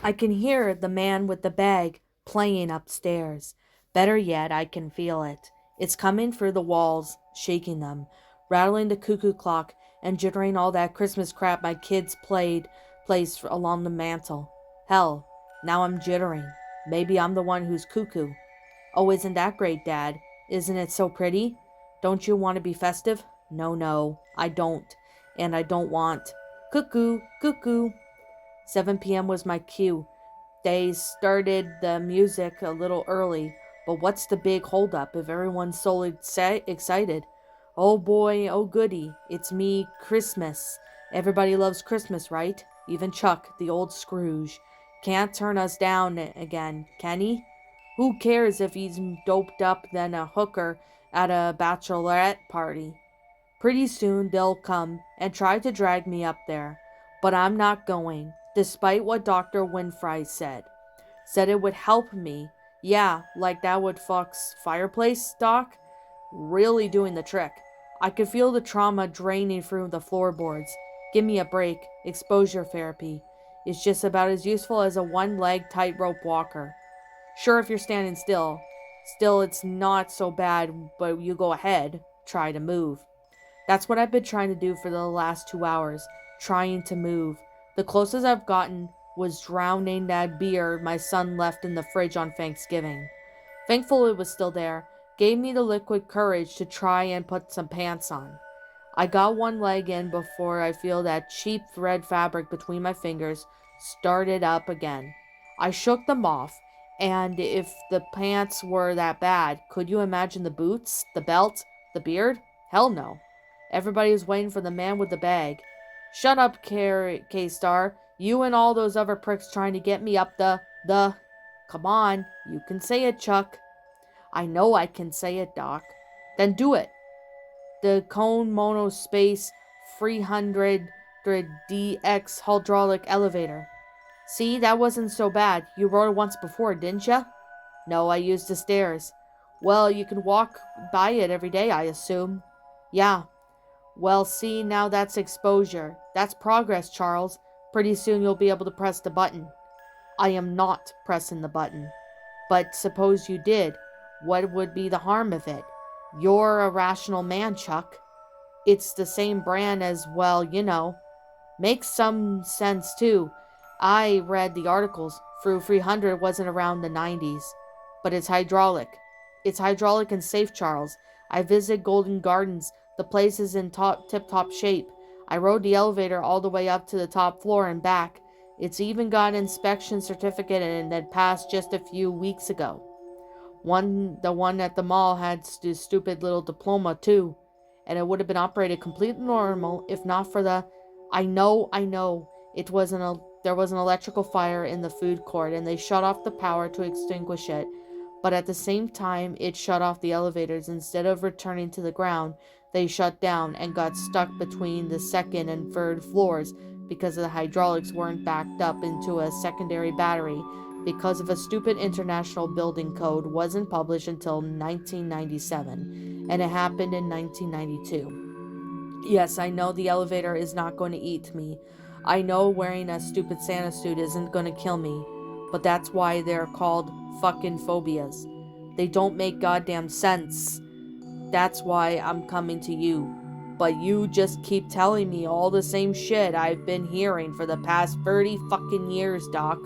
I can hear the man with the bag playing upstairs. Better yet, I can feel it. It's coming through the walls, shaking them, rattling the cuckoo clock, and jittering all that Christmas crap my kids placed along the mantel. Hell, now I'm jittering. Maybe I'm the one who's cuckoo. Oh, isn't that great, Dad? Isn't it so pretty? Don't you want to be festive? No, no, I don't. And I don't want. Cuckoo, cuckoo. 7 p.m. was my cue. They started the music a little early, but what's the big holdup if everyone's so excited? Oh boy, oh goody, it's me, Christmas. Everybody loves Christmas, right? Even Chuck, the old Scrooge. Can't turn us down again, can he? Who cares if he's doped up than a hooker at a bachelorette party? Pretty soon they'll come and try to drag me up there. But I'm not going, despite what Dr. Winfrey said. Said it would help me. Yeah, like that would Fox fireplace, Doc? Really doing the trick. I could feel the trauma draining through the floorboards. Give me a break. Exposure therapy. It's just about as useful as a one-leg tightrope walker. Sure, if you're standing still. Still, it's not so bad, but you go ahead. Try to move. That's what I've been trying to do for the last 2 hours. Trying to move. The closest I've gotten was drowning that beer my son left in the fridge on Thanksgiving. Thankful it was still there. Gave me the liquid courage to try and put some pants on. I got one leg in before I feel that cheap thread fabric between my fingers started up again. I shook them off, and if the pants were that bad, could you imagine the boots, the belt, the beard? Hell no. Everybody was waiting for the man with the bag. Shut up, K-Star. You and all those other pricks trying to get me up the... Come on, you can say it, Chuck. I know I can say it, Doc. Then do it. The Cone Monospace 300DX hydraulic elevator. See, that wasn't so bad. You rode it once before, didn't ya? No, I used the stairs. Well, you can walk by it every day, I assume. Yeah. Well, see, now that's exposure. That's progress, Charles. Pretty soon you'll be able to press the button. I am not pressing the button. But suppose you did. What would be the harm of it? You're a rational man, Chuck. It's the same brand as, well, you know. Makes some sense, too. I read the articles. Through 300 wasn't around the 90s. But it's hydraulic. It's hydraulic and safe, Charles. I visited Golden Gardens. The place is in tip-top shape. I rode the elevator all the way up to the top floor and back. It's even got an inspection certificate and it passed just a few weeks ago. The one at the mall had this stupid little diploma too. And it would have been operated completely normal if not for the... I know. There was an electrical fire in the food court and they shut off the power to extinguish it. But at the same time it shut off the elevators. Instead of returning to the ground, they shut down and got stuck between the second and third floors because the hydraulics weren't backed up into a secondary battery because of a stupid international building code wasn't published until 1997, and it happened in 1992. Yes, I know the elevator is not going to eat me. I know wearing a stupid Santa suit isn't going to kill me, but that's why they're called fucking phobias. They don't make goddamn sense. That's why I'm coming to you. But you just keep telling me all the same shit I've been hearing for the past 30 fucking years, Doc.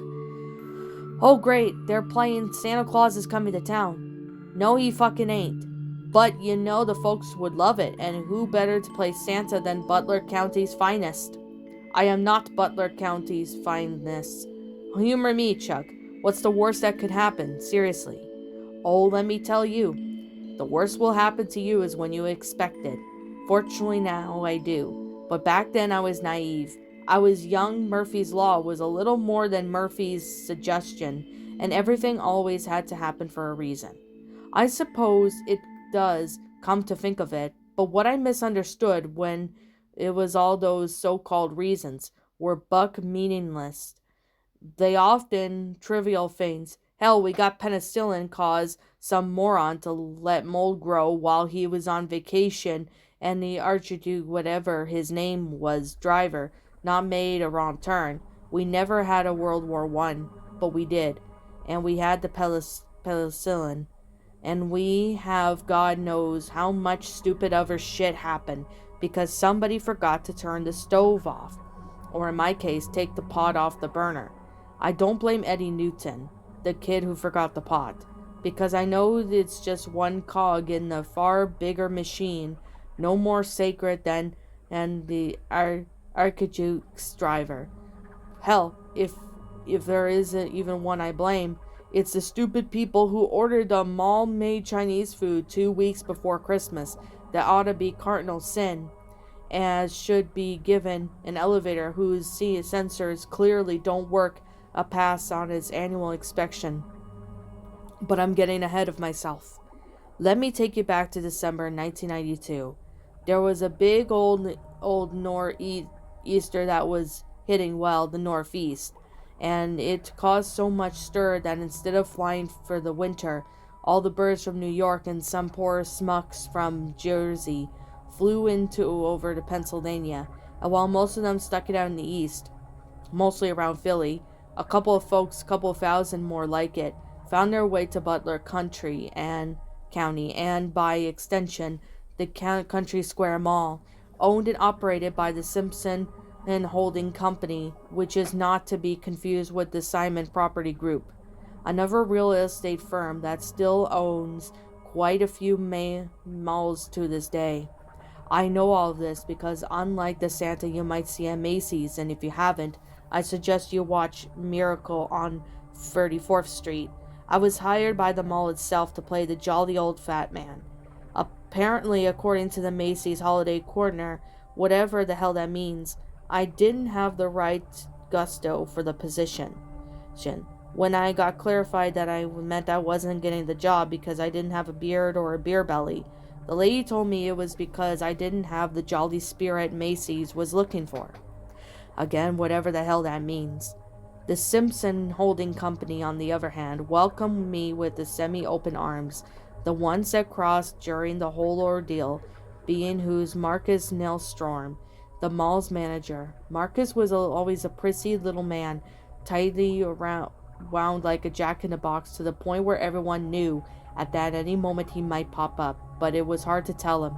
Oh great, they're playing Santa Claus is coming to town. No, he fucking ain't. But you know the folks would love it, and who better to play Santa than Butler County's finest? I am not Butler County's finest. Humor me, Chuck. What's the worst that could happen? Seriously. Oh, let me tell you. The worst will happen to you is when you expect it. Fortunately now I do. But back then I was naive. I was young. Murphy's Law was a little more than Murphy's suggestion, and everything always had to happen for a reason. I suppose it does, come to think of it, but what I misunderstood when it was all those so-called reasons were buck meaningless. They often trivial things. Hell, we got penicillin cause some moron to let mold grow while he was on vacation, and the Archduke, whatever his name was, driver, not made a wrong turn. We never had a World War I, but we did. And we had the penicillin. And we have God knows how much stupid other shit happened because somebody forgot to turn the stove off. Or in my case, take the pot off the burner. I don't blame Eddie Newton, the kid who forgot the pot, because I know it's just one cog in the far bigger machine, no more sacred than the archduke's driver. Hell, if there isn't even one I blame, it's the stupid people who ordered the mall-made Chinese food 2 weeks before Christmas that ought to be cardinal sin, as should be given an elevator whose sensors clearly don't work a pass on its annual inspection. But I'm getting ahead of myself. Let me take you back to December 1992. There was a big old nor'easter that was hitting, well, the northeast, and it caused so much stir that instead of flying for the winter, all the birds from New York and some poor smucks from Jersey flew over to Pennsylvania, and while most of them stuck it out in the east, mostly around Philly, a couple of thousand more like it, found their way to Butler County, and by extension, the Country Square Mall, owned and operated by the Simpson and Holding Company, which is not to be confused with the Simon Property Group, another real estate firm that still owns quite a few malls to this day. I know all of this because unlike the Santa you might see at Macy's, and if you haven't, I suggest you watch Miracle on 34th Street. I was hired by the mall itself to play the jolly old fat man. Apparently, according to the Macy's holiday coordinator, whatever the hell that means, I didn't have the right gusto for the position. When I got clarified that I meant I wasn't getting the job because I didn't have a beard or a beer belly, the lady told me it was because I didn't have the jolly spirit Macy's was looking for. Again, whatever the hell that means. The Simpson Holding Company, on the other hand, welcomed me with the semi-open arms, the ones that crossed during the whole ordeal, being whose Marcus Nailstorm, the mall's manager. Marcus was always a prissy little man, tightly wound like a jack-in-the-box to the point where everyone knew at any moment he might pop up, but it was hard to tell him,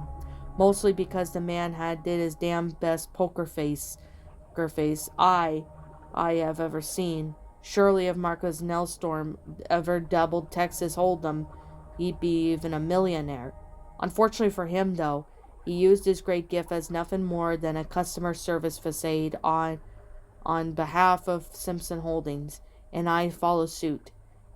mostly because the man did his damn best poker face I have ever seen. Surely if Marcus Nailstorm ever doubled Texas Hold'em, he'd be even a millionaire. Unfortunately for him, though, he used his great gift as nothing more than a customer service facade on behalf of Simpson Holdings, and I follow suit.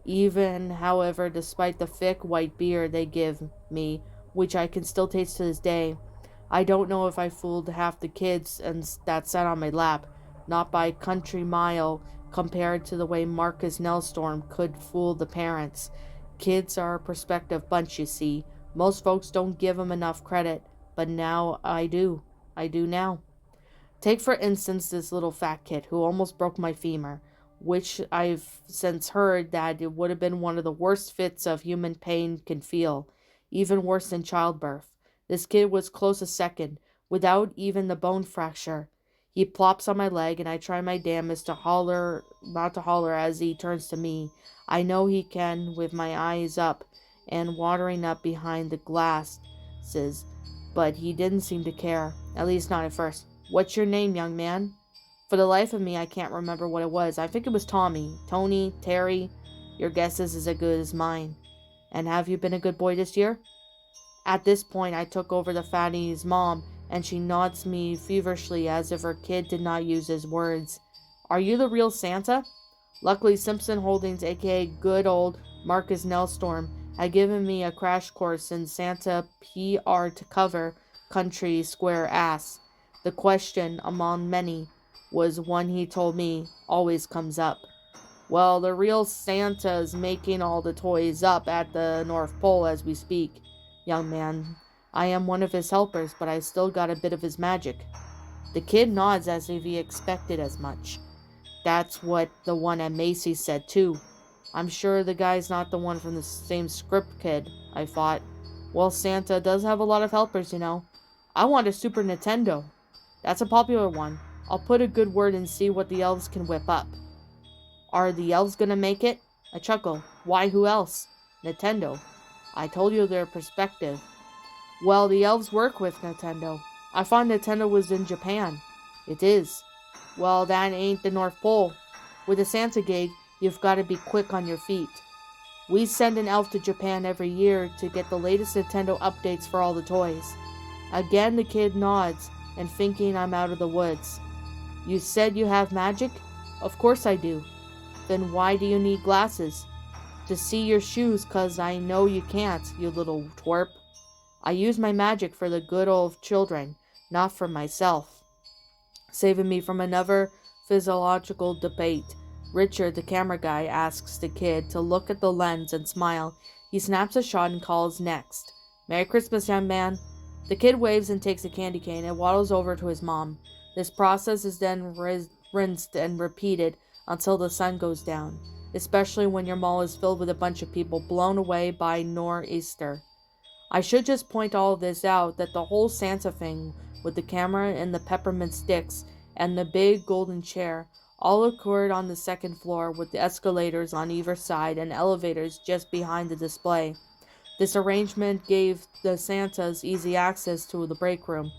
Even, however, despite the thick white beer they give me, which I can still taste to this day, I don't know if I fooled half the kids that sat on my lap, not by country mile compared to the way Marcus Nailstorm could fool the parents. Kids are a prospective bunch, you see. Most folks don't give them enough credit, but now I do. I do now. Take for instance this little fat kid who almost broke my femur, which I've since heard that it would have been one of the worst fits of human pain can feel, even worse than childbirth. This kid was close a second, without even the bone fracture. He plops on my leg, and I try my damnedest to not to holler as he turns to me. I know he can, with my eyes up and watering up behind the glasses, but he didn't seem to care, at least not at first. "What's your name, young man?" For the life of me, I can't remember what it was. I think it was Tommy, Tony, Terry. Your guess is as good as mine. "And have you been a good boy this year?" At this point, I took over the fatty's mom, and she nods me feverishly as if her kid did not use his words. "Are you the real Santa?" Luckily, Simpson Holdings, aka good old Marcus Nailstorm, had given me a crash course in Santa PR to cover Country Square ass. The question, among many, was one he told me always comes up. "Well, the real Santa's making all the toys up at the North Pole as we speak, young man. I am one of his helpers, but I still got a bit of his magic." The kid nods as if he expected as much. That's what the one at Macy's said, too. I'm sure the guy's not the one from the same script kid, I thought. Well, Santa does have a lot of helpers, you know. I want a Super Nintendo. That's a popular one. I'll put a good word and see what the elves can whip up. Are the elves gonna make it? I chuckle. Why, who else? Nintendo. I told you their perspective. Well, the elves work with Nintendo. I thought Nintendo was in Japan. It is. Well, that ain't the North Pole. With a Santa gig, you've got to be quick on your feet. We send an elf to Japan every year to get the latest Nintendo updates for all the toys. Again, the kid nods and thinking I'm out of the woods. You said you have magic? Of course I do. Then why do you need glasses? To see your shoes, 'cause I know you can't, you little twerp. I use my magic for the good of children, not for myself. Saving me from another physiological debate, Richard, the camera guy, asks the kid to look at the lens and smile. He snaps a shot and calls next. Merry Christmas, young man. The kid waves and takes a candy cane and waddles over to his mom. This process is then rinsed and repeated until the sun goes down, especially when your mall is filled with a bunch of people blown away by nor'easter. I should just point all this out, that the whole Santa thing with the camera and the peppermint sticks and the big golden chair all occurred on the second floor, with the escalators on either side and elevators just behind the display. This arrangement gave the Santas easy access to the break room,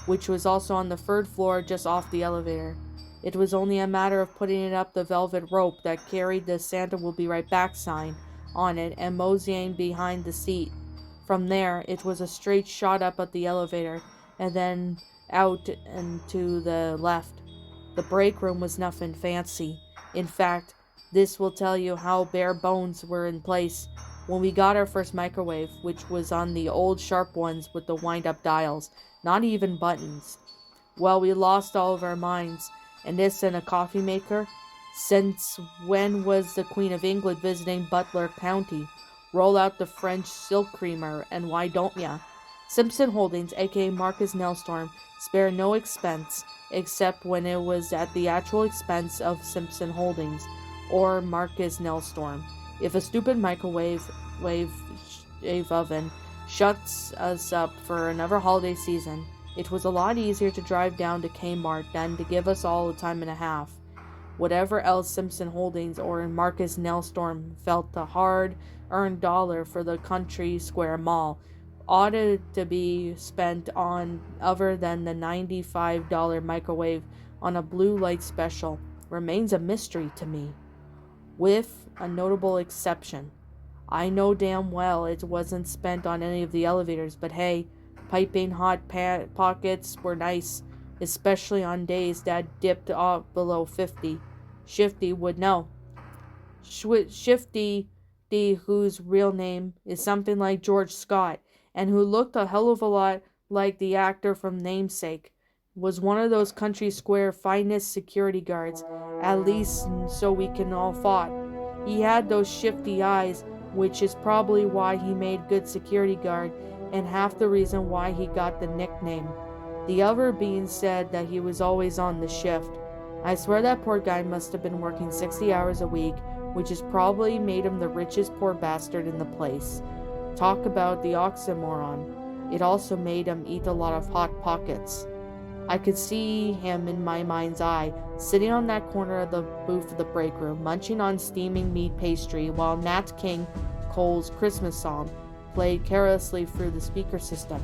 which was also on the third floor just off the elevator. It was only a matter of putting it up the velvet rope that carried the Santa will be right back sign on it and moseying behind the seat. From there, it was a straight shot up at the elevator and then out and to the left. The break room was nothing fancy. In fact, this will tell you how bare bones were in place. When we got our first microwave, which was on the old sharp ones with the wind-up dials, not even buttons. Well, we lost all of our minds. And this and a coffee maker? Since when was the Queen of England visiting Butler County? Roll out the French silk creamer, and why don't ya? Simpson Holdings, aka Marcus Nailstorm, spare no expense, except when it was at the actual expense of Simpson Holdings, or Marcus Nailstorm. If a stupid microwave oven shuts us up for another holiday season, it was a lot easier to drive down to Kmart than to give us all a time and a half. Whatever else Simpson Holdings or Marcus Nailstorm felt, the hard-earned dollar for the Country Square Mall ought to be spent on other than the $95 microwave on a blue light special remains a mystery to me. With a notable exception. I know damn well it wasn't spent on any of the elevators, but hey, piping hot pockets were nice, especially on days that dipped off below 50. Shifty would know. Shifty, whose real name is something like George Scott, and who looked a hell of a lot like the actor from Namesake, was one of those Country Square finest security guards, at least so we can all thought. He had those shifty eyes, which is probably why he made good security guard, and half the reason why he got the nickname. The other being said that he was always on the shift. I swear that poor guy must have been working 60 hours a week, which has probably made him the richest poor bastard in the place. Talk about the oxymoron. It also made him eat a lot of hot pockets. I could see him in my mind's eye, sitting on that corner of the booth of the break room, munching on steaming meat pastry, while Nat King Cole's Christmas song played carelessly through the speaker system.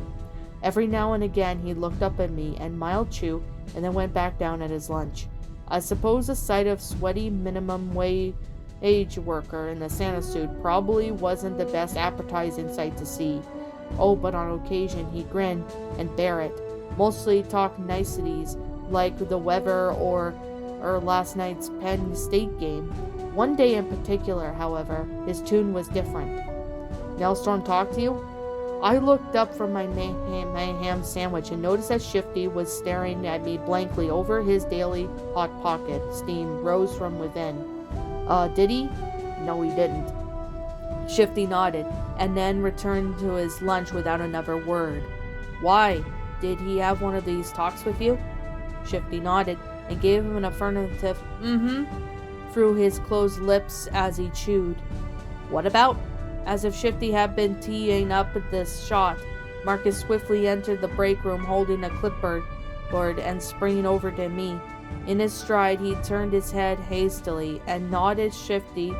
Every now and again he looked up at me and mild chew, and then went back down at his lunch. I suppose the sight of sweaty minimum wage worker in a Santa suit probably wasn't the best appetizing sight to see. Oh, but on occasion he'd grin and bear it. Mostly talk niceties like the weather or last night's Penn State game. One day in particular, however, his tune was different. Nailstorm talked to you? I looked up from my ham sandwich and noticed that Shifty was staring at me blankly over his daily hot pocket. Steam rose from within. Did he? No, he didn't. Shifty nodded, and then returned to his lunch without another word. Why? Did he have one of these talks with you? Shifty nodded, and gave him an affirmative through his closed lips as he chewed. What about? As if Shifty had been teeing up this shot, Marcus swiftly entered the break room holding a clipboard and springing over to me. In his stride, he turned his head hastily and nodded shifty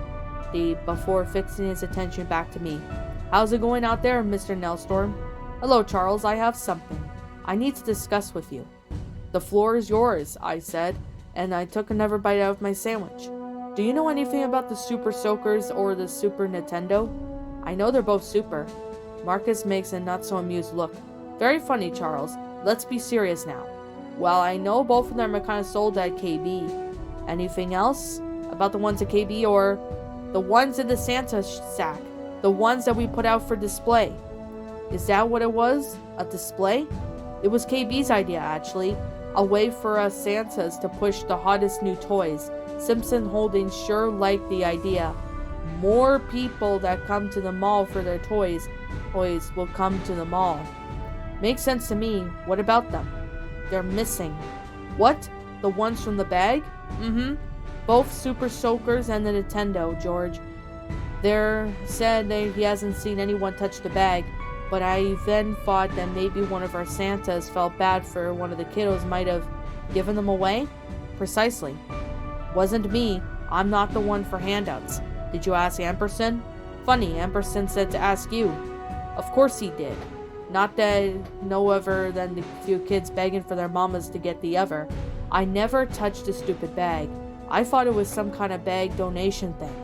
before fixing his attention back to me. How's it going out there, Mr. Nelstorm? Hello, Charles. I have something I need to discuss with you. The floor is yours, I said, and I took another bite out of my sandwich. Do you know anything about the Super Soakers or the Super Nintendo? I know they're both super. Marcus makes a not-so-amused look. Very funny, Charles. Let's be serious now. Well, I know both of them are kind of sold at KB. Anything else about the ones at KB or the ones in the Santa sack? The ones that we put out for display? Is that what it was? A display? It was KB's idea, actually. A way for us Santas to push the hottest new toys. Simpson Holdings sure liked the idea. More people that come to the mall for their toys will come to the mall. Makes sense to me. What about them? They're missing. What? The ones from the bag? Mm-hmm. Both Super Soakers and the Nintendo, George. They're said that he hasn't seen anyone touch the bag, but I then thought that maybe one of our Santas felt bad for one of the kiddos might have given them away? Precisely. Wasn't me. I'm not the one for handouts. Did you ask Amperson? Funny, Amperson said to ask you. Of course he did. Not that no other than the few kids begging for their mamas to get the other. I never touched the stupid bag. I thought it was some kind of bag donation thing.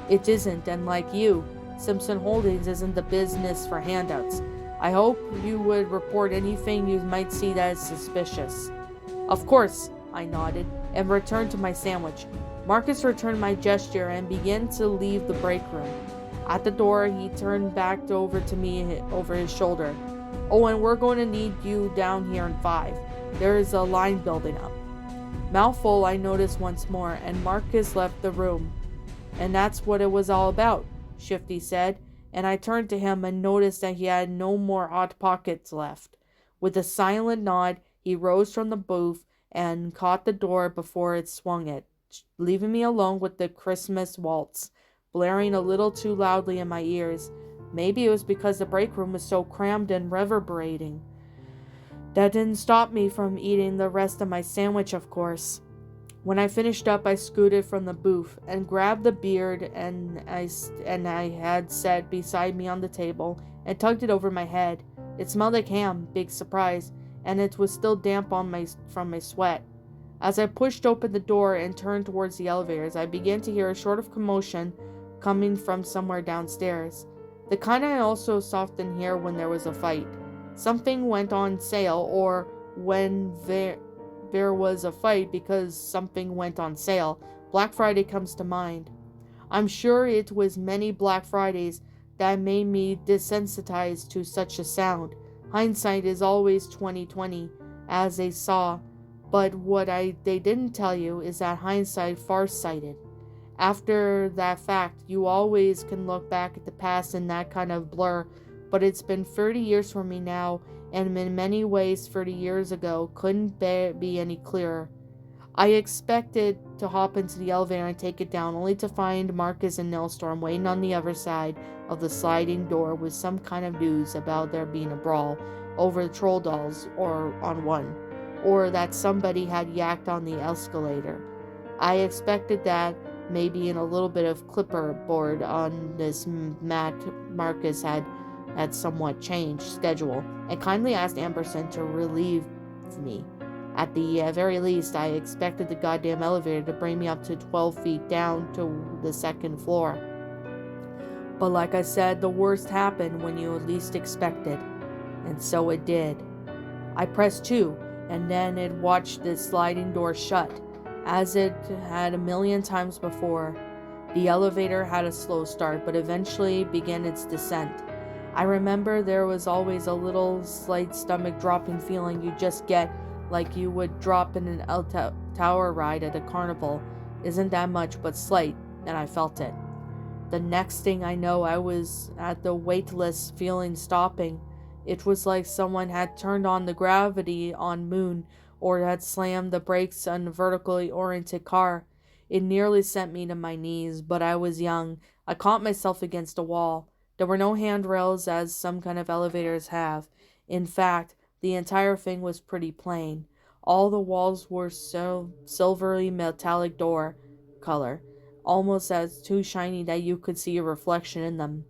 It isn't, and like you, Simpson Holdings isn't the business for handouts. I hope you would report anything you might see that is suspicious. Of course, I nodded, and returned to my sandwich. Marcus returned my gesture and began to leave the break room. At the door, he turned back over to me over his shoulder. Oh, and we're going to need you down here in 5. There is a line building up. Mouthful, I noticed once more, and Marcus left the room. And that's what it was all about, Shifty said, and I turned to him and noticed that he had no more Hot Pockets left. With a silent nod, he rose from the booth and caught the door before it swung it, leaving me alone with the Christmas waltz, blaring a little too loudly in my ears. Maybe it was because the break room was so crammed and reverberating. That didn't stop me from eating the rest of my sandwich, of course. When I finished up, I scooted from the booth and grabbed the beard and I had set beside me on the table and tugged it over my head. It smelled like ham, big surprise, and it was still damp from my sweat. As I pushed open the door and turned towards the elevators, I began to hear a sort of commotion coming from somewhere downstairs. The kind I also often hear when there was a fight. Something went on sale, or when there was a fight because something went on sale. Black Friday comes to mind. I'm sure it was many Black Fridays that made me desensitized to such a sound. Hindsight is always 20/20, as they saw, but what they didn't tell you is that hindsight farsighted. After that fact, you always can look back at the past in that kind of blur, but it's been 30 years for me now, and in many ways 30 years ago couldn't be any clearer. I expected to hop into the elevator and take it down, only to find Marcus and Nelstorm waiting on the other side of the sliding door with some kind of news about there being a brawl over the troll dolls or on one, or that somebody had yacked on the escalator. I expected that maybe in a little bit of clipperboard on this Marcus had somewhat changed schedule, and kindly asked Amberson to relieve me. At the very least, I expected the goddamn elevator to bring me up to 12 feet down to the second floor. But like I said, the worst happened when you least expected, and so it did. I pressed 2, and then it watched the sliding door shut, as it had a million times before. The elevator had a slow start, but eventually began its descent. I remember there was always a little slight stomach-dropping feeling you just get, like you would drop in an tower ride at a carnival. Isn't that much, but slight, and I felt it. The next thing I know, I was at the weightless feeling stopping. It was like someone had turned on the gravity on moon, or had slammed the brakes on a vertically oriented car. It nearly sent me to my knees, but I was young. I caught myself against a wall. There were no handrails as some kind of elevators have. In fact, the entire thing was pretty plain. All the walls were so silvery metallic door color, almost as too shiny that you could see a reflection in them.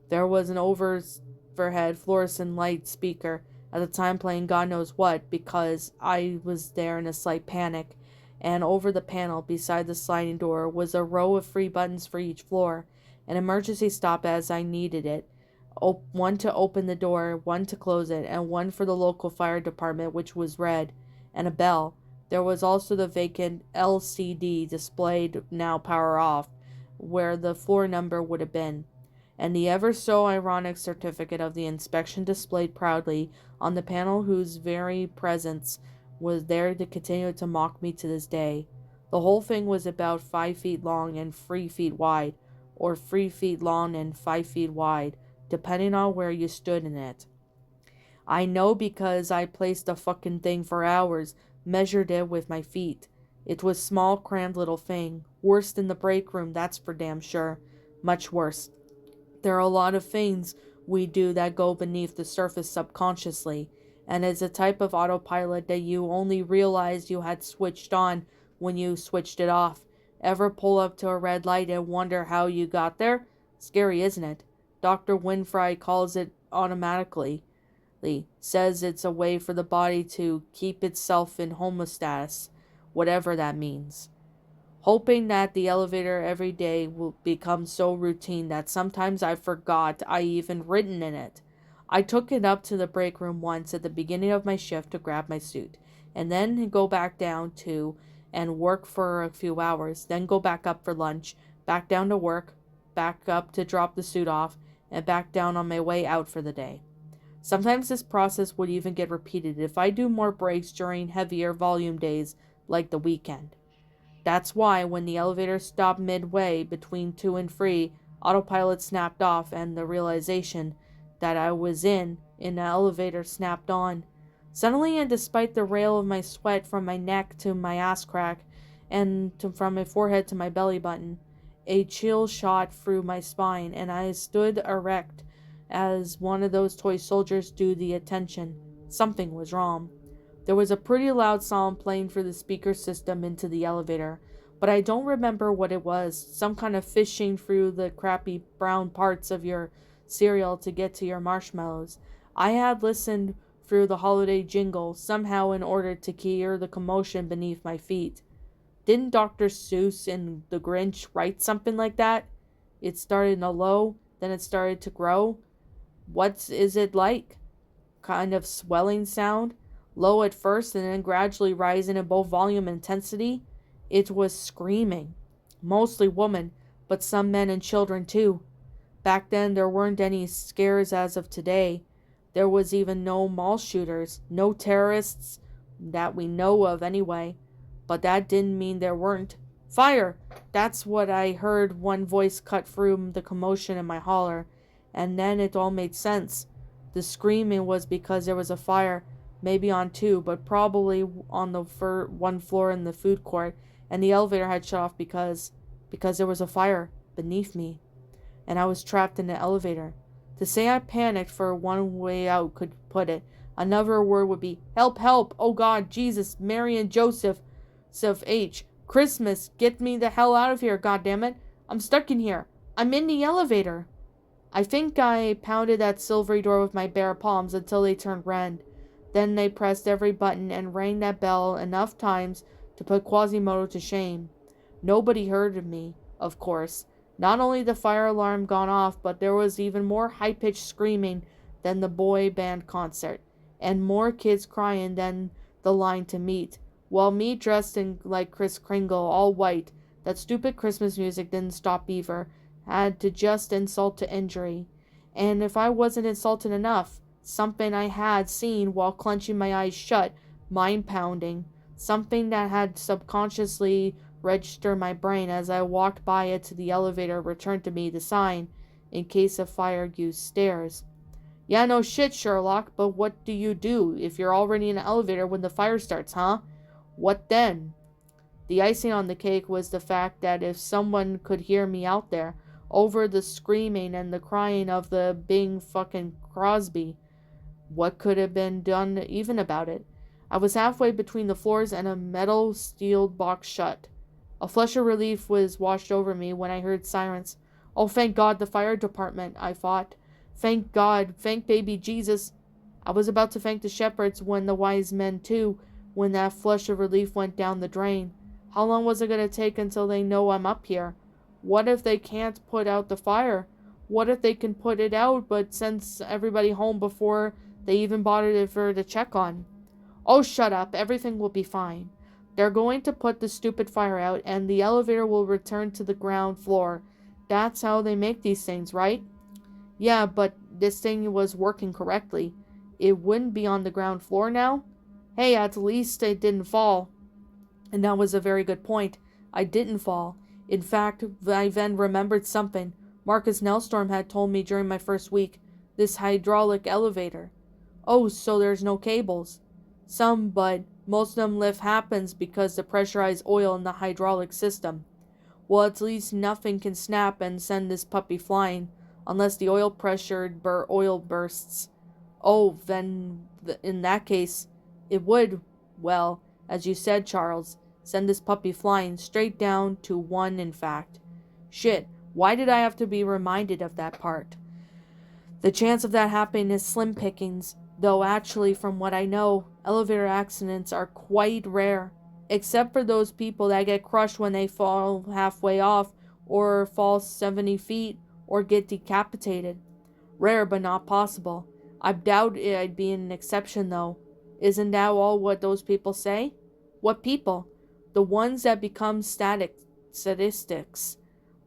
There was an overhead fluorescent light speaker at the time playing God knows what because I was there in a slight panic, and over the panel beside the sliding door was a row of free buttons for each floor, an emergency stop as I needed it, one to open the door, one to close it, and one for the local fire department, which was red, and a bell. There was also the vacant LCD displayed now power off, where the floor number would have been, and the ever so ironic certificate of the inspection displayed proudly on the panel, whose very presence was there to continue to mock me to this day. The whole thing was about 5 feet long and 3 feet wide, or 3 feet long and 5 feet wide, depending on where you stood in it. I know because I placed the fucking thing for hours, measured it with my feet. It was small, crammed little thing. Worse than the break room, that's for damn sure. Much worse. There are a lot of things we do that go beneath the surface subconsciously, and it's a type of autopilot that you only realized you had switched on when you switched it off. Ever pull up to a red light and wonder how you got there? Scary, isn't it? Dr. Winfrey calls it automatically. Says it's a way for the body to keep itself in homeostasis, whatever that means. Hoping that the elevator every day will become so routine that sometimes I forgot I even written in it. I took it up to the break room once at the beginning of my shift to grab my suit, and then go back down to and work for a few hours, then go back up for lunch, back down to work, back up to drop the suit off, and back down on my way out for the day. Sometimes this process would even get repeated if I do more breaks during heavier volume days like the weekend. That's why when the elevator stopped midway between 2 and 3, autopilot snapped off and the realization that I was in the elevator snapped on. Suddenly, and despite the rail of my sweat from my neck to my ass crack and from my forehead to my belly button, a chill shot through my spine and I stood erect as one of those toy soldiers do the attention. Something was wrong. There was a pretty loud song playing through the speaker system into the elevator, but I don't remember what it was. Some kind of fishing through the crappy brown parts of your cereal to get to your marshmallows. I had listened through the holiday jingle somehow in order to hear the commotion beneath my feet. Didn't Dr. Seuss in The Grinch write something like that? It started in a low, then it started to grow. What is it like? Kind of swelling sound? Low at first and then gradually rising in both volume and intensity? It was screaming. Mostly women, but some men and children too. Back then there weren't any scares as of today. There was even no mall shooters, no terrorists that we know of anyway. But that didn't mean there weren't. Fire! That's what I heard, one voice cut through the commotion in my holler, and then it all made sense. The screaming was because there was a fire, maybe on 2, but probably on the one floor in the food court, and the elevator had shut off because there was a fire beneath me, and I was trapped in the elevator. To say I panicked for one way out could put it. Another word would be, help, help, oh God, Jesus, Mary and Joseph, H. Christmas, get me the hell out of here, goddammit. I'm stuck in here. I'm in the elevator. I think I pounded that silvery door with my bare palms until they turned red. Then they pressed every button and rang that bell enough times to put Quasimodo to shame. Nobody heard of me, of course. Not only the fire alarm gone off, but there was even more high-pitched screaming than the boy band concert, and more kids crying than the line to meet. While me dressed in like Kris Kringle, all white, that stupid Christmas music didn't stop either. Had to just insult to injury. And if I wasn't insulted enough, something I had seen while clenching my eyes shut, mind-pounding, something that had subconsciously registered my brain as I walked by it to the elevator returned to me the sign, in case of fire use stairs. Yeah, no shit, Sherlock, but what do you do if you're already in an elevator when the fire starts, huh? What then? The icing on the cake was the fact that if someone could hear me out there, over the screaming and the crying of the Bing fucking Crosby, what could have been done even about it? I was halfway between the floors and a metal steel box shut. A flush of relief was washed over me when I heard sirens. Oh, thank God, the fire department, I thought. Thank God, thank baby Jesus. I was about to thank the shepherds when the wise men too, when that flush of relief went down the drain. How long was it going to take until they know I'm up here? What if they can't put out the fire? What if they can put it out but sends everybody home before they even bothered for to check on? Oh, shut up. Everything will be fine. They're going to put the stupid fire out and the elevator will return to the ground floor. That's how they make these things, right? Yeah, but this thing was working correctly. It wouldn't be on the ground floor now? Hey, at least it didn't fall. And that was a very good point. I didn't fall. In fact, I then remembered something Marcus Nelstorm had told me during my first week. This hydraulic elevator. Oh, so there's no cables. Some, but most of them lift happens because the pressurized oil in the hydraulic system. Well, at least nothing can snap and send this puppy flying, unless the oil bursts. Oh, then in that case, it would, well, as you said, Charles, send this puppy flying straight down to one, in fact. Shit, why did I have to be reminded of that part? The chance of that happening is slim pickings, though actually, from what I know, elevator accidents are quite rare, except for those people that get crushed when they fall halfway off, or fall 70 feet, or get decapitated. Rare, but not possible. I doubt I'd be an exception, though. Isn't that all what those people say? What people? The ones that become statistics.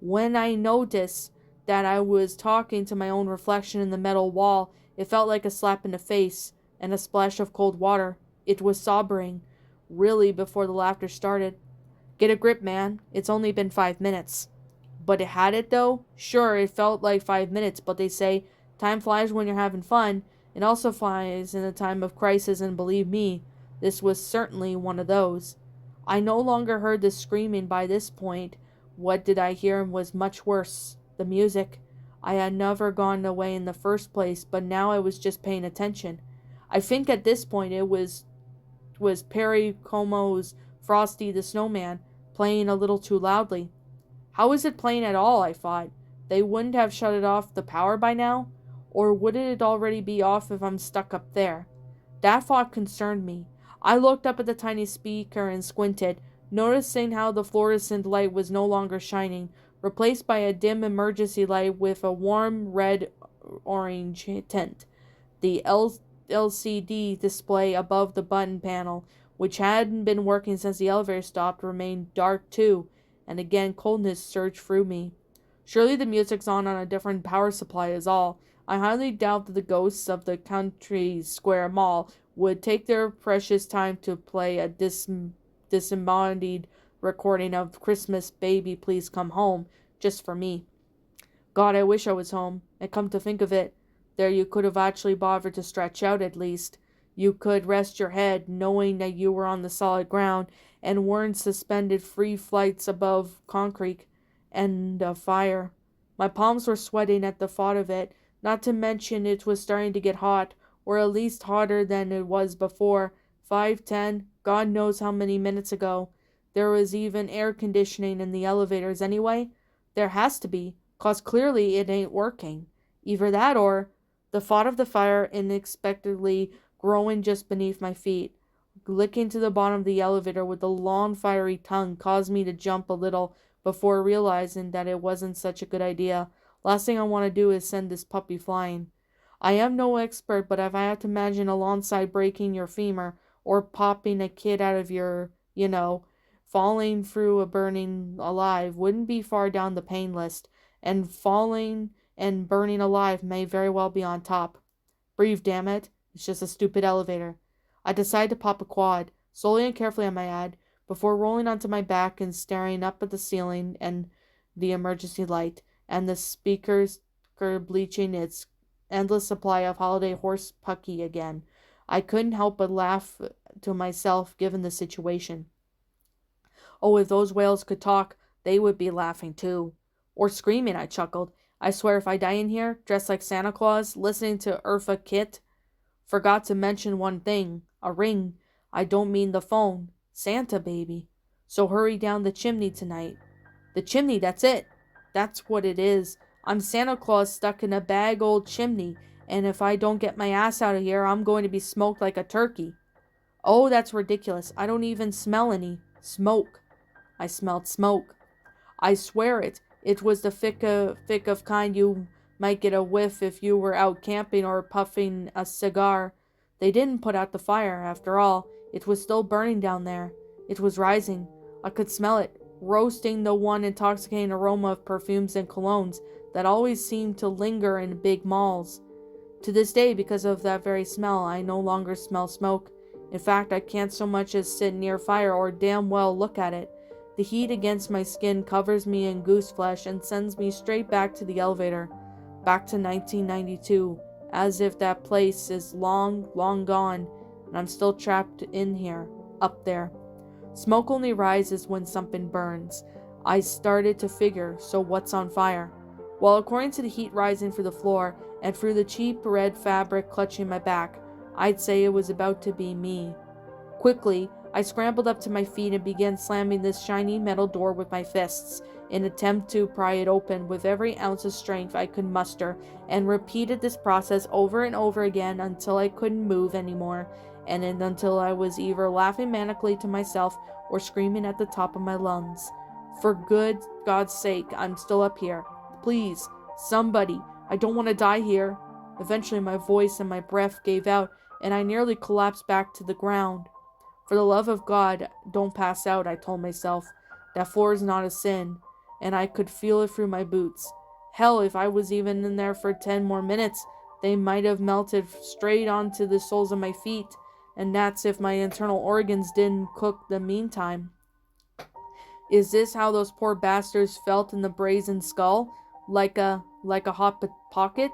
When I noticed that I was talking to my own reflection in the metal wall, it felt like a slap in the face and a splash of cold water. It was sobering, really, before the laughter started. Get a grip, man. It's only been 5 minutes. But it had it, though? Sure, it felt like 5 minutes, but they say time flies when you're having fun. It also flies in a time of crisis, and believe me, this was certainly one of those. I no longer heard the screaming by this point. What did I hear was much worse. The music. I had never gone away in the first place, but now I was just paying attention. I think at this point it was Perry Como's Frosty the Snowman playing a little too loudly. How is it playing at all, I thought. They wouldn't have shut it off the power by now? Or would it already be off if I'm stuck up there? That thought concerned me. I looked up at the tiny speaker and squinted, noticing how the fluorescent light was no longer shining, replaced by a dim emergency light with a warm red-orange tint. The LCD display above the button panel, which hadn't been working since the elevator stopped, remained dark too, and again coldness surged through me. Surely the music's on a different power supply is all. I highly doubt that the ghosts of the Country Square Mall would take their precious time to play a disembodied recording of Christmas Baby Please Come Home just for me. God, I wish I was home. And come to think of it, there you could have actually bothered to stretch out at least. You could rest your head, knowing that you were on the solid ground and weren't suspended 3 flights above concrete and a fire. My palms were sweating at the thought of it, not to mention it was starting to get hot, or at least hotter than it was before. 5, 10, God knows how many minutes ago. There was even air conditioning in the elevators anyway. There has to be, 'cause clearly it ain't working. Either that or the thought of the fire unexpectedly growing just beneath my feet, licking to the bottom of the elevator with a long fiery tongue, caused me to jump a little before realizing that it wasn't such a good idea. Last thing I want to do is send this puppy flying. I am no expert, but if I have to imagine alongside breaking your femur or popping a kid out of your, falling through a burning alive wouldn't be far down the pain list, and falling and burning alive may very well be on top. Breathe, damn it. It's just a stupid elevator. I decided to pop a quad, slowly and carefully I might add, before rolling onto my back and staring up at the ceiling and the emergency light, and the speakers bleaching its endless supply of holiday horse pucky again. I couldn't help but laugh to myself given the situation. Oh, if those whales could talk, they would be laughing too. Or screaming, I chuckled. I swear if I die in here, dressed like Santa Claus, listening to Eartha Kitt. Forgot to mention one thing. A ring. I don't mean the phone. Santa, baby. So hurry down the chimney tonight. The chimney, that's it. That's what it is. I'm Santa Claus stuck in a bag old chimney, and if I don't get my ass out of here, I'm going to be smoked like a turkey. Oh, that's ridiculous. I don't even smell any smoke. I smelled smoke. I swear it. It was the thick of kind you might get a whiff if you were out camping or puffing a cigar. They didn't put out the fire, after all. It was still burning down there. It was rising. I could smell it, roasting the one intoxicating aroma of perfumes and colognes that always seemed to linger in big malls. To this day, because of that very smell, I no longer smell smoke. In fact, I can't so much as sit near fire or damn well look at it. The heat against my skin covers me in goose flesh and sends me straight back to the elevator, back to 1992, as if that place is long, long gone, and I'm still trapped in here, up there. Smoke only rises when something burns. I started to figure, so what's on fire? Well, according to the heat rising through the floor and through the cheap red fabric clutching my back, I'd say it was about to be me. Quickly, I scrambled up to my feet and began slamming this shiny metal door with my fists, in an attempt to pry it open with every ounce of strength I could muster, and repeated this process over and over again until I couldn't move anymore, and until I was either laughing manically to myself or screaming at the top of my lungs. For good God's sake, I'm still up here. Please, somebody, I don't want to die here. Eventually my voice and my breath gave out, and I nearly collapsed back to the ground. For the love of God, don't pass out, I told myself. That floor is not a sin, and I could feel it through my boots. Hell, if I was even in there for 10 more minutes, they might have melted straight onto the soles of my feet, and that's if my internal organs didn't cook the meantime. Is this how those poor bastards felt in the brazen skull? Like a hot pocket?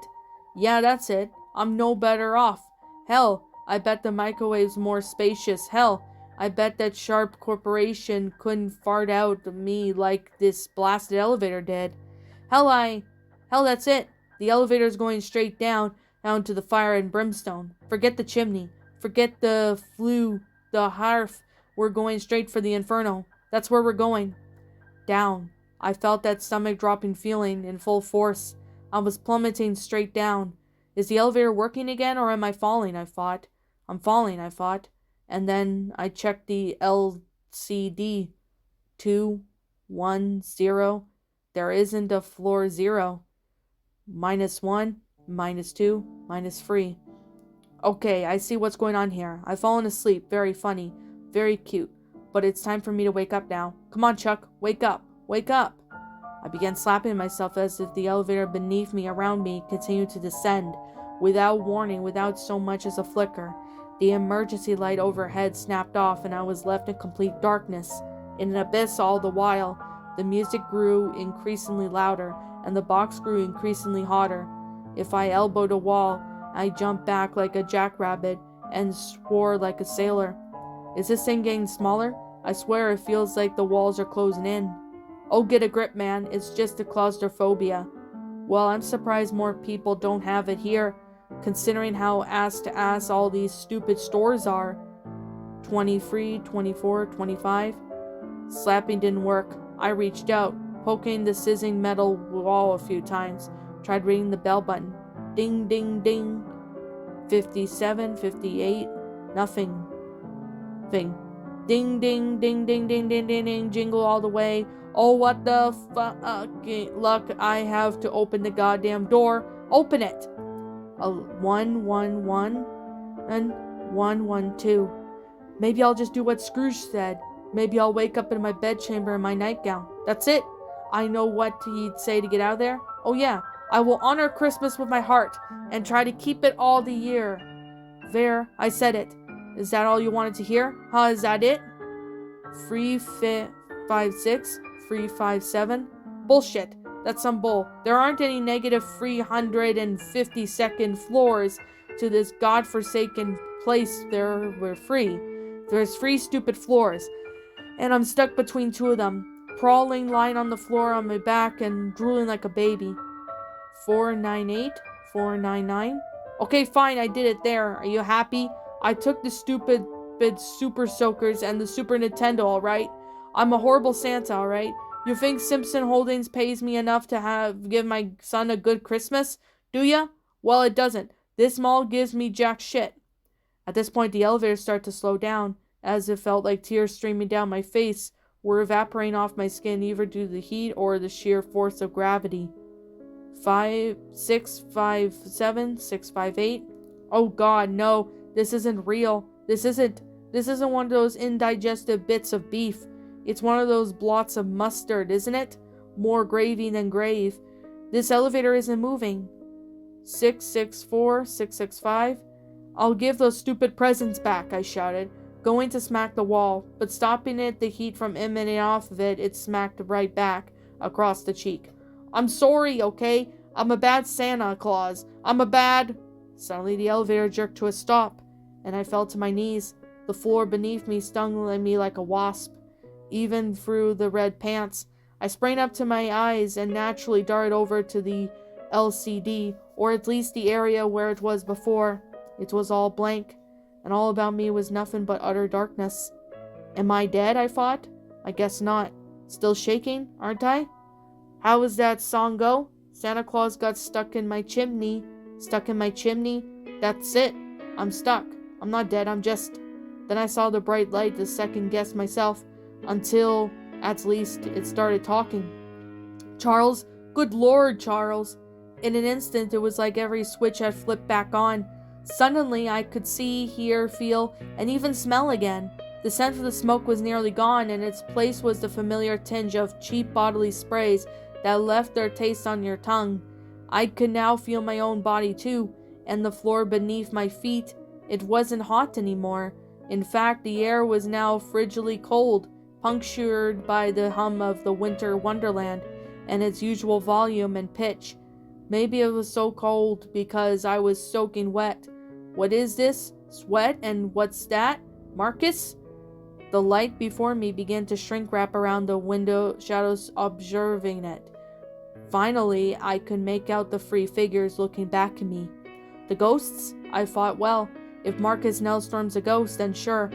Yeah, that's it. I'm no better off. Hell, I bet the microwave's more spacious. Hell, I bet that sharp corporation couldn't fart out me like this blasted elevator did. Hell, that's it. The elevator's going straight down to the fire and brimstone. Forget the chimney. Forget the flue, the hearth. We're going straight for the inferno. That's where we're going. Down. I felt that stomach-dropping feeling in full force. I was plummeting straight down. Is the elevator working again, or am I falling? I thought. I'm falling, I thought. And then I checked the LCD. 2, 1, 0. There isn't a floor 0. -1, -2, -3. Okay, I see what's going on here. I've fallen asleep. Very funny. Very cute. But it's time for me to wake up now. Come on, Chuck. Wake up. Wake up. I began slapping myself as if the elevator beneath me, around me, continued to descend. Without warning, without so much as a flicker. The emergency light overhead snapped off and I was left in complete darkness. In an abyss all the while. The music grew increasingly louder and the box grew increasingly hotter. If I elbowed a wall, I jumped back like a jackrabbit and swore like a sailor. Is this thing getting smaller? I swear it feels like the walls are closing in. Oh, get a grip, man. It's just a claustrophobia. Well, I'm surprised more people don't have it here, considering how ass-to-ass all these stupid stores are. 23, 24, 25. Slapping didn't work. I reached out, poking the sizzling metal wall a few times. Tried ringing the bell button. Ding, ding, ding. 57, 58. Nothing. Ding, ding, ding, ding, ding, ding, ding, ding. Jingle all the way. Oh, what the fucking luck I have to open the goddamn door. Open it. 111 and 112. Maybe I'll just do what Scrooge said. Maybe I'll wake up in my bedchamber in my nightgown. That's it. I know what he'd say to get out of there. Oh yeah, I will honor Christmas with my heart and try to keep it all the year. There, I said it. Is that all you wanted to hear? Huh, is that it? 356, 357. Bullshit. That's some bull. There aren't any negative 350-second floors to this godforsaken place. There were free. There's 3 stupid floors. And I'm stuck between 2 of them. Crawling, lying on the floor on my back and drooling like a baby. 498, 499. Okay, fine, I did it there. Are you happy? I took the stupid stupid Super Soakers and the Super Nintendo, alright? I'm a horrible Santa, alright? You think Simpson Holdings pays me enough to give my son a good Christmas? Do ya? Well, it doesn't. This mall gives me jack shit. At this point, the elevator started to slow down, as it felt like tears streaming down my face were evaporating off my skin either due to the heat or the sheer force of gravity. 5, 6, 5, 7, 6, 5, 8. Oh God, no, this isn't real. This isn't one of those indigestive bits of beef. It's one of those blots of mustard, isn't it? More gravy than grave. This elevator isn't moving. 664, 665. I'll give those stupid presents back, I shouted, going to smack the wall, but stopping it, the heat from emanating off of it, it smacked right back across the cheek. I'm sorry, okay? I'm a bad Santa Claus. I'm a bad... Suddenly the elevator jerked to a stop, and I fell to my knees. The floor beneath me stung me like a wasp, even through the red pants. I sprang up to my eyes and naturally darted over to the LCD, or at least the area where it was before. It was all blank, and all about me was nothing but utter darkness. Am I dead, I thought? I guess not. Still shaking, aren't I? How does that song go? Santa Claus got stuck in my chimney. Stuck in my chimney? That's it. I'm stuck. I'm not dead, I'm just... Then I saw the bright light to second-guess myself, until, at least, it started talking. Charles? Good Lord, Charles! In an instant, it was like every switch had flipped back on. Suddenly, I could see, hear, feel, and even smell again. The scent of the smoke was nearly gone, and its place was the familiar tinge of cheap bodily sprays that left their taste on your tongue. I could now feel my own body too, and the floor beneath my feet. It wasn't hot anymore. In fact, the air was now frigidly cold, punctured by the hum of the winter wonderland, and its usual volume and pitch. Maybe it was so cold because I was soaking wet. What is this? Sweat? And what's that? Marcus? The light before me began to shrink wrap around the window shadows, observing it. Finally, I could make out the three figures looking back at me. The ghosts? I thought, well, if Marcus Nelstorm's a ghost, then sure.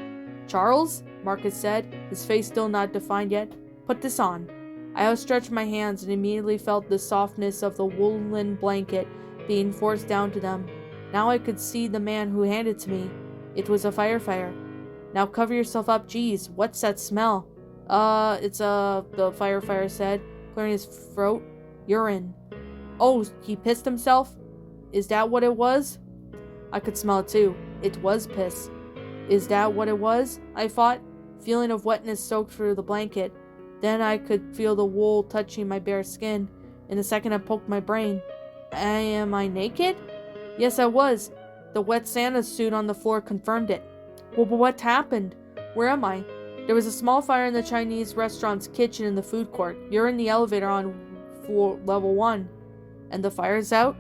Charles? Marcus said, his face still not defined yet. Put this on. I outstretched my hands and immediately felt the softness of the woolen blanket being forced down to them. Now I could see the man who handed it to me. It was a firefighter. Now cover yourself up, geez, what's that smell? It's the firefighter said, clearing his throat. Urine. Oh, he pissed himself? Is that what it was? I could smell it too. It was piss. Is that what it was? I thought, feeling of wetness soaked through the blanket. Then I could feel the wool touching my bare skin. In a second I poked my brain. Am I naked? Yes, I was. The wet Santa suit on the floor confirmed it. Well, but what happened? Where am I? There was a small fire in the Chinese restaurant's kitchen in the food court. You're in the elevator on floor level 1. And the fire's out?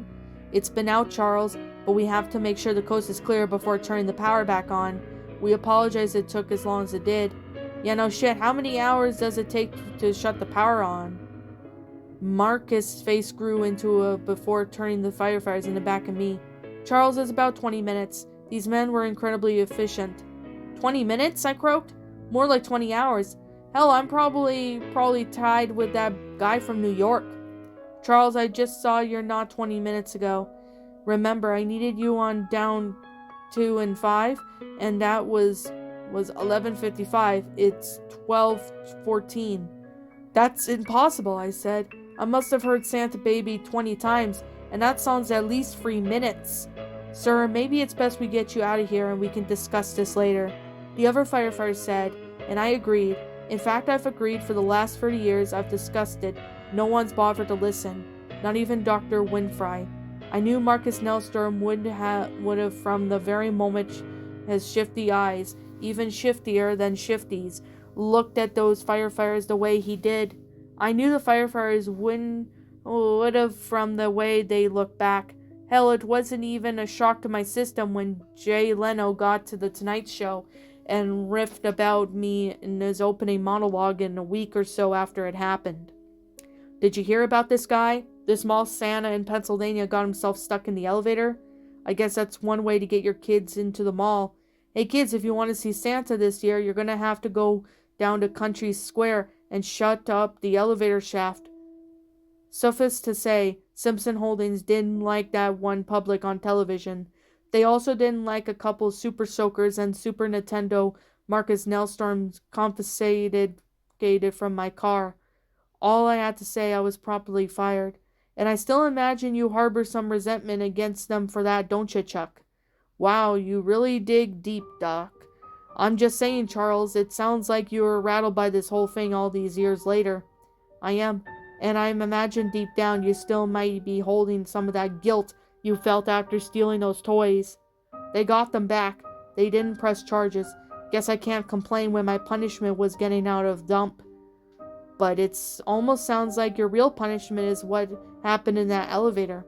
It's been out, Charles, but we have to make sure the coast is clear before turning the power back on. We apologize it took as long as it did. Yeah, no shit, how many hours does it take to shut the power on? Marcus' face grew into a before turning the firefighters in the back of me. Charles, it's about 20 minutes. These men were incredibly efficient. 20 minutes? I croaked. More like 20 hours. Hell, I'm probably tied with that guy from New York. Charles, I just saw your not 20 minutes ago. Remember, I needed you on down 2 and 5, and that was 11:55. It's 12:14. That's impossible, I said. I must have heard Santa Baby 20 times, and that sounds at least 3 minutes. Sir, maybe it's best we get you out of here and we can discuss this later. The other firefighter said, and I agreed. In fact, I've agreed for the last 30 years I've discussed it. No one's bothered to listen. Not even Dr. Winfrey. I knew Marcus Nelstorm would have from the very moment his shifty eyes, even shiftier than Shifty's, looked at those firefighters the way he did. I knew the firefighters would have from the way they looked back. Hell, it wasn't even a shock to my system when Jay Leno got to the Tonight Show and riffed about me in his opening monologue in a week or so after it happened. Did you hear about this guy? This small Santa in Pennsylvania got himself stuck in the elevator? I guess that's one way to get your kids into the mall. Hey kids, if you want to see Santa this year, you're gonna have to go down to Country Square and shut up the elevator shaft. Suffice to say, Simpson Holdings didn't like that one public on television. They also didn't like a couple Super Soakers and Super Nintendo Marcus Nelstorms confiscated from my car. All I had to say, I was promptly fired. And I still imagine you harbor some resentment against them for that, don't you, Chuck? Wow, you really dig deep, Doc. I'm just saying, Charles, it sounds like you were rattled by this whole thing all these years later. I am, and I imagine deep down you still might be holding some of that guilt you felt after stealing those toys. They got them back. They didn't press charges. Guess I can't complain when my punishment was getting out of dump. But it's almost sounds like your real punishment is what happened in that elevator.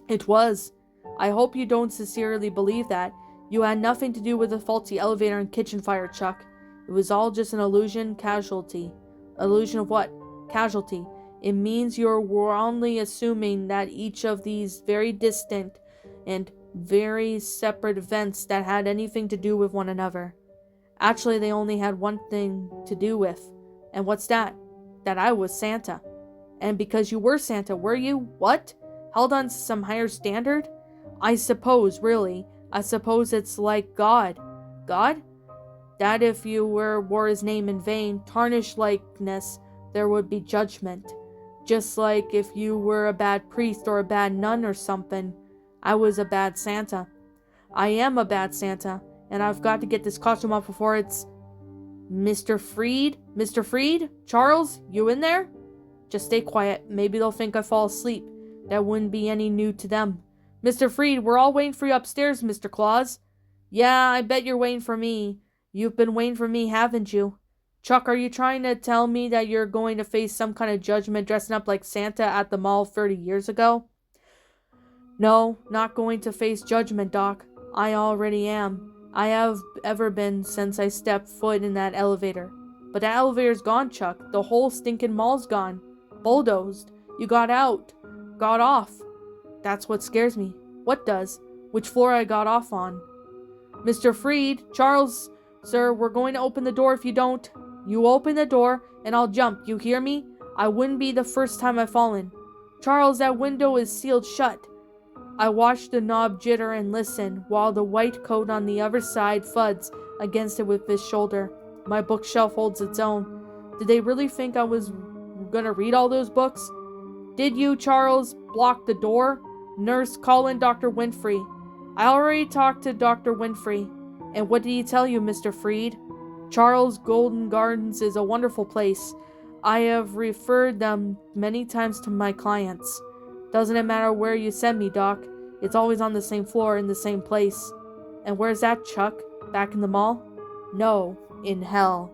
It was. I hope you don't sincerely believe that. You had nothing to do with the faulty elevator and kitchen fire, Chuck. It was all just an illusion, casualty. Illusion of what? Casualty. It means you're wrongly assuming that each of these very distant and very separate events that had anything to do with one another. Actually, they only had one thing to do with. And what's that? That I was Santa. And because you were Santa, were you? What? Held on to some higher standard? I suppose, really. I suppose it's like God. God? That if you wore his name in vain, tarnished likeness, there would be judgment. Just like if you were a bad priest or a bad nun or something. I was a bad Santa. I am a bad Santa, and I've got to get this costume off before it's... Mr. Freed? Mr. Freed? Charles? You in there? Just stay quiet. Maybe they'll think I fall asleep. That wouldn't be any new to them. Mr. Freed, we're all waiting for you upstairs, Mr. Claus. Yeah, I bet you're waiting for me. You've been waiting for me, haven't you? Chuck, are you trying to tell me that you're going to face some kind of judgment dressing up like Santa at the mall 30 years ago? No, not going to face judgment, Doc. I already am. I have ever been since I stepped foot in that elevator. But that elevator's gone, Chuck. The whole stinking mall's gone. Bulldozed. You got out. Got off. That's what scares me. What does? Which floor I got off on. Mr. Freed, Charles, sir, we're going to open the door if you don't. You open the door, and I'll jump. You hear me? I wouldn't be the first time I've fallen. Charles, that window is sealed shut. I watch the knob jitter and listen, while the white coat on the other side thuds against it with his shoulder. My bookshelf holds its own. Did they really think I was gonna read all those books? Did you, Charles, block the door? Nurse, call in Dr. Winfrey. I already talked to Dr. Winfrey. And what did he tell you, Mr. Freed? Charles, Golden Gardens is a wonderful place. I have referred them many times to my clients. Doesn't it matter where you send me, Doc? It's always on the same floor in the same place. And where's that, Chuck? Back in the mall? No, in hell.